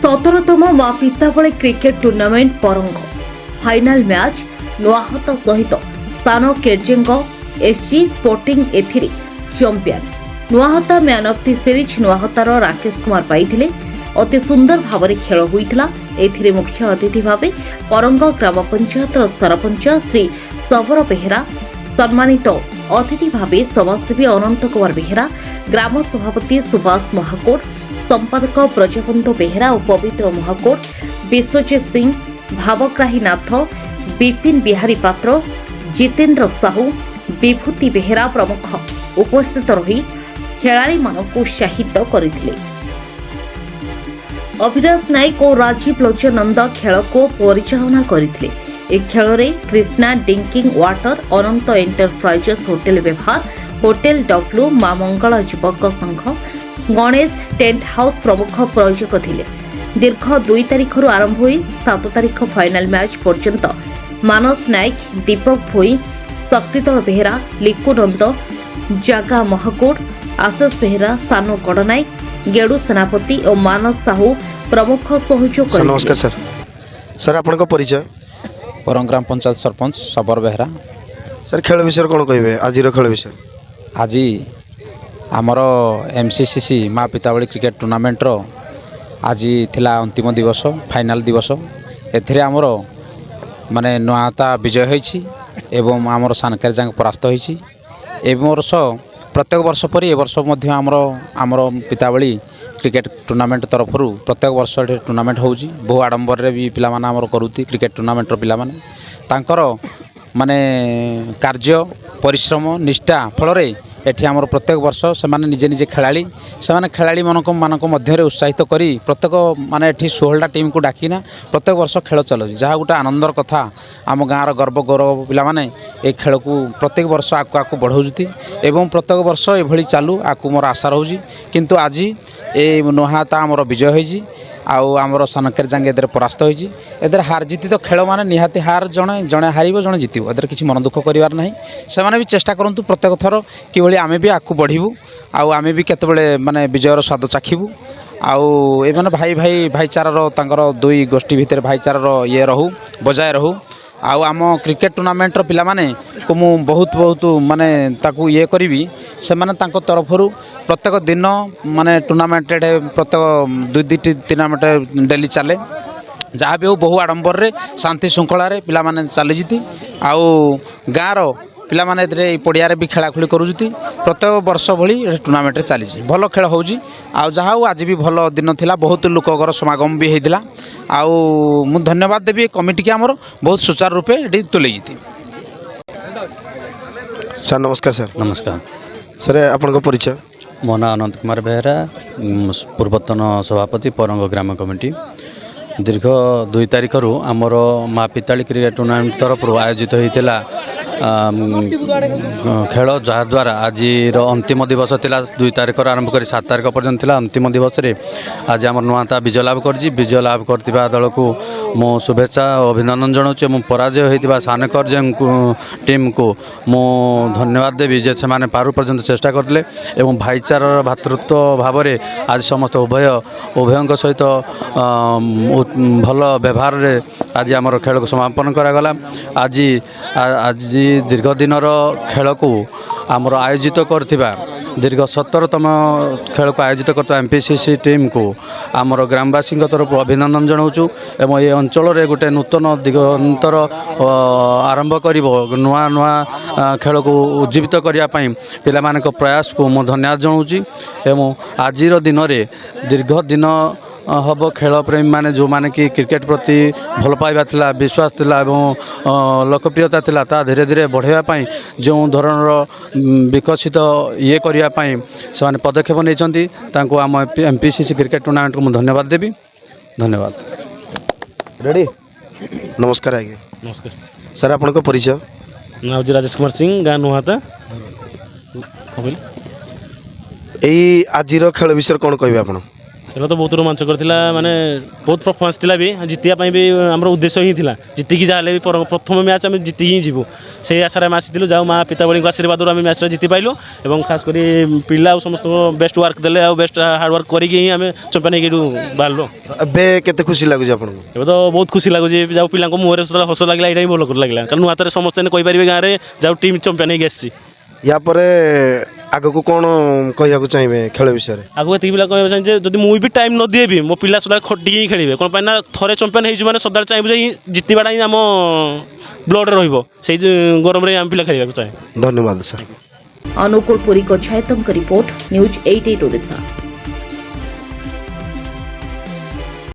17तम माँ पिताबळे cricket tournament परंग फाइनाल मैच नुआहता सहित सान केर्जेंग एसजी स्पोर्टिंग एथिरे चैंपियन नुआहता मैन ऑफ द सीरीज नुआहतार राकेश कुमार पाइथिले। अति सुंदर भाव खेल होइथिला। एथिरे मुख्य अतिथि भावे परंग ग्राम पंचायत सरपंच श्री सबर बेहेरा, सम्मानित अतिथि भावे समाजसेवी अनंत कुमार बेहेरा, ग्राम सभापति सुभाष महाकोट, संपादक ब्रजबंध बेहेरा और पवित्र महाकोट, विश्वजीत सिंह, भावग्राही नाथ, विपिन बिहारी पात्र, जितेंद्र साहू, विभूति बेहेरा प्रमुख उपस्थित रही खेलाड़ी मानक उत्साहित करथिले। अविनाश नायक और राजीव लोचनंद खेल को परिचालना करथिले। एक खेल रे कृष्णा ड्रिंकिंग वाटर, अनंत एंटरप्राइजेस होटेल व्यवहार, होटेल डब्ल्यू, मां मंगल युवक संघ, गणेश टेंट हाउस प्रमुख प्रयोजक थिले। दीर्घ 2 तारिखर आरंभ हो 7 तारिख फाइनाल मैच पर्यंत मानस नायक, दीपक भोई, शक्तिदल बेहेरा, लिकु नंद, जागा महाकोट, आशीष बेहेरा, सानू गड़नायक, गेडू सेनापति और मानस साहू प्रमुख सहयोग। नमस्कार सर। सर आपन परिचय? परंग ग्राम पंचायत सरपंच सबर बेहरा। सर खेल विषय कौन कहे आज खेल विषय? आज आमर एमसीसीसी माँ पिताबड़ी क्रिकेट टूर्नामेंट रो आज थिला अंतिम दिवस, फाइनाल दिवस। एथिरे आमर माने नुआता विजय होईछि एवं आमर सानकेरजांग परास्त होईछि। एवं वर्ष प्रत्येक वर्ष पर ए वर्ष मध्य आमर पिताबड़ी क्रिकेट टूर्नामेंट तरफ प्रत्येक वर्ष टूर्नामेंट होउछि। बहु आडंबर रे भी पिला माने आमर करूति क्रिकेट टूर्नामेंट रो पिला माने तांकर माने कार्य परिश्रम निष्ठा फल रे एठी आमर प्रत्येक वर्ष से माने निजे निजे खेलाड़ी से खेलाड़ी मानक मध्य उत्साहित करी प्रत्येक माने एठी 16टा टीम को डाकिना प्रत्येक वर्ष खेल चलुछि। जहाँ गोटे आनंदर कथा आम गाँव गर्व गौरव पिला माने ए खेल को प्रत्येक वर्ष आकु बढ़ाउछथि एवं प्रत्येक वर्ष एभली चालू आकु मोर आशा रहउछि। किंतु आज ए नुआता आमर विजय होईछि आउ आमर सानकेरजांग एदर परास्त होईछि। एदर हार जीति तो खेल माने निहाती हार जणे जणे हारिबो जणे जितिबो। एदर किछि मन दुख करिवार नाही। से माने भी चेष्टा करंतु प्रत्येक थर कि भली आमे भी आकु बढ़िबु आउ आमे भी केतेबेले माने विजयर स्वाद चाखिबु आउ ए माने भाई भाई भाईचारार तांकर दुई गोष्ठी भितर भाईचारार ये रहू बजाय रहू। आउ आम क्रिकेट टूर्नामेंट पिला माने को मु बहुत माने ताकू ये करी से माने तांको तरफरु प्रत्येक दिन माने टूर्नामेंट प्रत्येक 2-2 टूर्नामेंट डेली चले। जहाँ भी हो बहु आडंबर रे शांति श्रृंखला रे पिला माने चली जीति आउ गाँव पिला माने ए पड़िया भी खेलाखोली करूती। प्रत्येक वर्ष भली टूर्नामेंट रे चली भल खेल होउछि। आउ जहाँ हो आज भी भल दिन थिला, बहुत लोकर समागम भी होइतिला। आउ मु धन्यवाद देबी कमिटी के आमर बहुत सुचारू रूपे एटी तुले जीति। सर नमस्कार। सर नमस्कार। सर आपन परिचय? मो ना अनंत कुमार बेहरा, पूर्वतन सभापति परंग ग्राम कमिटी। दीर्घ 2 तारिखर आमर माँ पिताली क्रिकेट टूर्नामेंट तरफ आयोजित होता खेल जहाद्वारा आज अंतिम दिवस थिला। 2 तारिखर आरंभ कर 7 तारिख पर्यंत थिला अंतिम दिवस रे आज आमर नुआता विजय लाभ कर विजय लाभ करथिबा दल को मो शुभेच्छा और अभिनंदन जनाऊँ। मु पराजय होइतिबा सानकेरजांग टीम को मु धन्यवाद देवी जे से माने पारु पर्यंत चेष्टा करथिले एवं भाईचारार भातृत्व भाव में आज समस्त उभयों सहित भल व्यवहार रे आज आमर खेल को समापन करागला। आज दीर्घ दिनर खेल को आमर आयोजित करथिबा दीर्घ 17तम खेल को आयोजित करता एमपीसीसी टीम को आमर ग्रामवासी तरफ अभिनंदन जनाऊँ। एवं ये अंचल रे गोटे नूतन दिगंतर आरंभ कर नुआ नुआ खेल को उज्जीवित करने पिला मानक प्रयास को मु धन्यवाद जनाऊँ। एवं आज दिन में दीर्घ दिन हम खेल प्रेमी माने जो माने कि क्रिकेट प्रति भल पाइबा थिला, विश्वास थिला एवं लोकप्रियता थिला ता धीरे धीरे बढ़ाई जो धरणर विकसित ये करने से माने पदक्षेप नहीं तांको आम एमपीसीसी क्रिकेट टूर्नामेंट को मुझे धन्यवाद देवी। धन्यवाद। रेडी? नमस्कार आज्ञा। नमस्कार। सर आपन परिचय? नाम जी राजेश कुमार सिंह, गाँ नुआता। यही आज खेल विषय कौन कहे? ଖେଳ ତ ବହୁତ ରୋମାଞ୍ଚକର ଥିଲା ମାନେ ବହୁତ ପରଫର୍ମାନ୍ସ ଥିଲା ବି ଜିତିବା ପାଇଁ ବି ଆମର ଉଦ୍ଦେଶ୍ୟ ହିଁ ଥିଲା ଜିତିକି ଯାହା ହେଲେ ବି ପ୍ରଥମ ମ୍ୟାଚ୍ ଆମେ ଜିତିକି ହିଁ ଯିବୁ ସେଇ ଆଶାରେ ଆମେ ଆସିଥିଲୁ ଯାଉ ମା ପିତାବଳୀଙ୍କ ଆଶୀର୍ବାଦରୁ ଆମେ ମ୍ୟାଚ୍ଟା ଜିତି ପାଇଲୁ ଏବଂ ଖାସ୍ କରି ପିଲା ଆଉ ସମସ୍ତଙ୍କୁ ବେଷ୍ଟ ୱାର୍କ ଦେଲେ ଆଉ ବେଷ୍ଟ ହାର୍ଡ଼ ୱାର୍କ କରିକି ହିଁ ଆମେ ଚମ୍ପିଆନ୍ ହେଇକି ଏଠୁ ବାହାରିଲୁ। ଏବେ କେତେ ଖୁସି ଲାଗୁଛି ଆପଣଙ୍କୁ? ଏବେ ତ ବହୁତ ଖୁସି ଲାଗୁଛି ଯାଉ ପିଲାଙ୍କ ମୁହଁରେ ହସ ଲାଗିଲା ଏଇଟା ହିଁ ଭଲ ଲାଗିଲା କାରଣ ନୂଆ ହାତରେ ସମସ୍ତେ କହିପାରିବେ ଗାଁରେ ଯାଉ ଟିମ୍ ଚମ୍ପିଆନ୍ ହେଇକି ଆସିଛି। ୟା ପରେ ଆଗକୁ କ'ଣ କହିବାକୁ ଚାହିଁବେ ଖେଳ ବିଷୟରେ? ଆଗକୁ ଏତିକି ପିଲା କହିବାକୁ ଚାହେଁ ଯେ ଯଦି ମୁଁ ବି ଟାଇମ୍ ନ ଦିଏ ବି ମୋ ପିଲା ସଦାବେଳେ ଖଟିକି ହିଁ ଖେଳିବେ କ'ଣ ପାଇଁ ନା ଥରେ ଚମ୍ପିଆନ୍ ହେଇଯିବ ମାନେ ସଦାବେଳେ ଚାହିଁବୁ ଯେ ଜିତିବାଟା ହିଁ ଆମ ବ୍ଲଡ଼ରେ ରହିବ ସେଇ ଗରମରେ ଆମେ ପିଲା ଖେଳିବାକୁ ଚାହେଁ। ଧନ୍ୟବାଦ ସାର୍। ଅନୁଗୁଳ ପୁରୀ କଛାୟତଙ୍କ ରିପୋର୍ଟ ନ୍ୟୁଜ୍ 88 ଓଡ଼ିଶା।